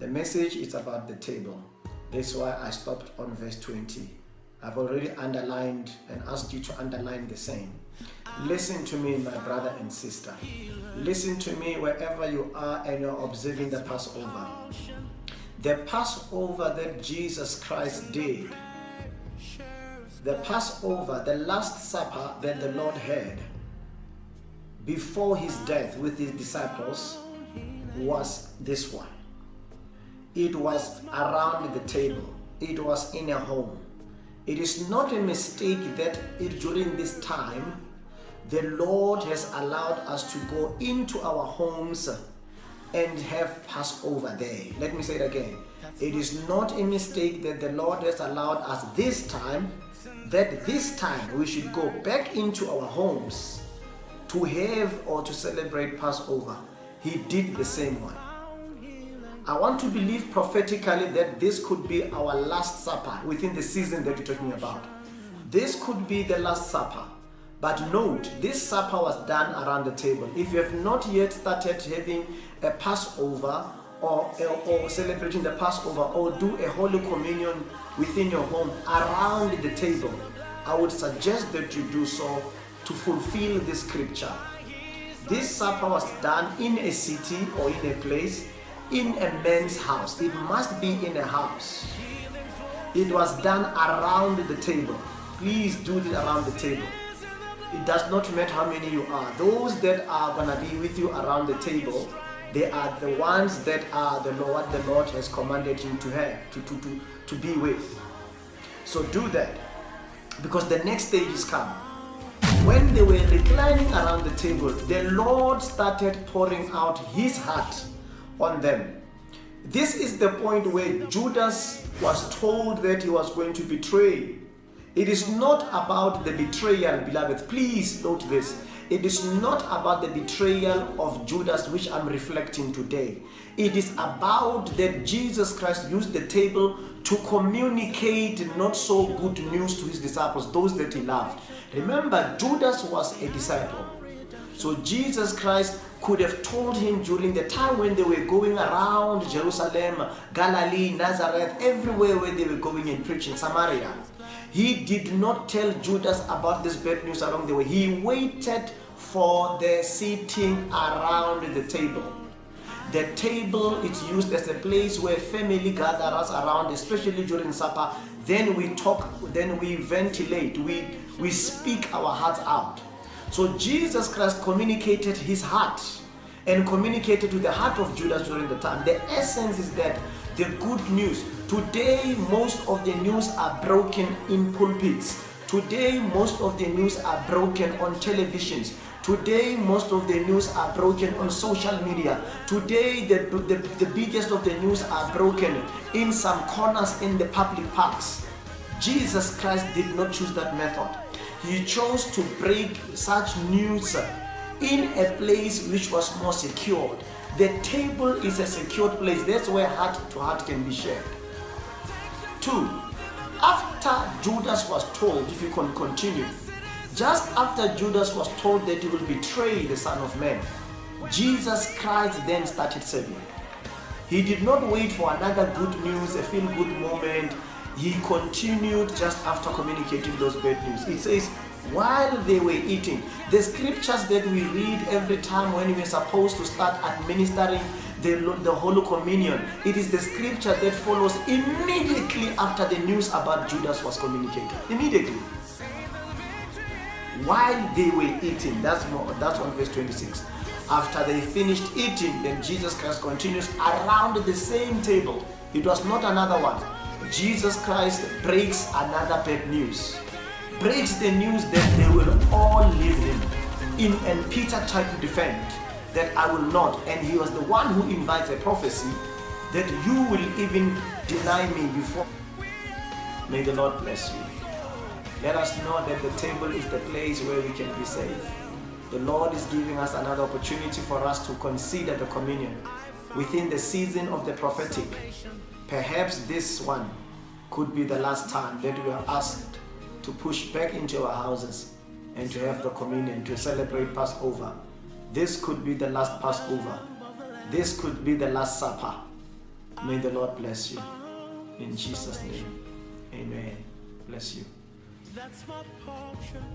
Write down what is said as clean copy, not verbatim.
The message is about the table. That's why I stopped on verse 20. I've already underlined and asked you to underline the same. Listen to me, my brother and sister. Listen to me wherever you are and you're observing the Passover. The Passover that Jesus Christ did, the Passover, the Last Supper that the Lord had before his death with his disciples, was this one. It was around the table. It was in a home. It is not a mistake that during this time, the Lord has allowed us to go into our homes and have Passover there. Let me say it again. It is not a mistake that the Lord has allowed us this time, that this time we should go back into our homes to have or to celebrate Passover. He did the same one. I want to believe prophetically that this could be our last supper within the season that we're talking about. This could be the last supper. But note, this supper was done around the table. If you have not yet started having a Passover or celebrating the Passover or do a Holy Communion within your home around the table, I would suggest that you do so to fulfill this scripture. This supper was done in a city or in a place, in a man's house. It must be in a house. It was done around the table. Please do it around the table. It does not matter how many you are. Those that are going to be with you around the table, they are the ones that are the Lord has commanded you to have, to be with. So do that, because the next stage is come. When they were reclining around the table, the Lord started pouring out his heart on them. This is the point where Judas was told that he was going to betray. It is not about the betrayal, beloved. Please note this. It is not about the betrayal of Judas, which I'm reflecting today. It is about that Jesus Christ used the table to communicate not so good news to his disciples, those that he loved. Remember, Judas was a disciple. So Jesus Christ could have told him during the time when they were going around Jerusalem, Galilee, Nazareth, everywhere where they were going and preaching, Samaria. He did not tell Judas about this bad news along the way. He waited for the sitting around the table. The table is used as a place where family gathers around, especially during supper. Then we talk, then we ventilate, we speak our hearts out. So Jesus Christ communicated his heart and communicated to the heart of Judas during the time. The essence is that the good news. Today, most of the news are broken in pulpits. Today, most of the news are broken on televisions. Today, most of the news are broken on social media. Today, the biggest of the news are broken in some corners in the public parks. Jesus Christ did not choose that method. He chose to break such news in a place which was more secured. The table is a secured place. That's where heart to heart can be shared. 2. After Judas was told, if you can continue, just after Judas was told that he will betray the Son of Man, Jesus Christ then started serving. He did not wait for another good news, a feel-good moment. He continued just after communicating those bad news. It says, while they were eating, the scriptures that we read every time when we are supposed to start administering the Holy Communion, it is the scripture that follows immediately after the news about Judas was communicated. Immediately. While they were eating, that's on verse 26. After they finished eating, then Jesus Christ continues around the same table. It was not another one. Jesus Christ breaks another bad news. Breaks the news that they will all leave him. And Peter tried to defend that I will not. And he was the one who invites a prophecy that you will even deny me before. May the Lord bless you. Let us know that the table is the place where we can be safe. The Lord is giving us another opportunity for us to consider the communion within the season of the prophetic. Perhaps this one could be the last time that we are asked to push back into our houses and to have the communion, to celebrate Passover. This could be the last Passover. This could be the last supper. May the Lord bless you. In Jesus' name, amen. Bless you. That's my portion.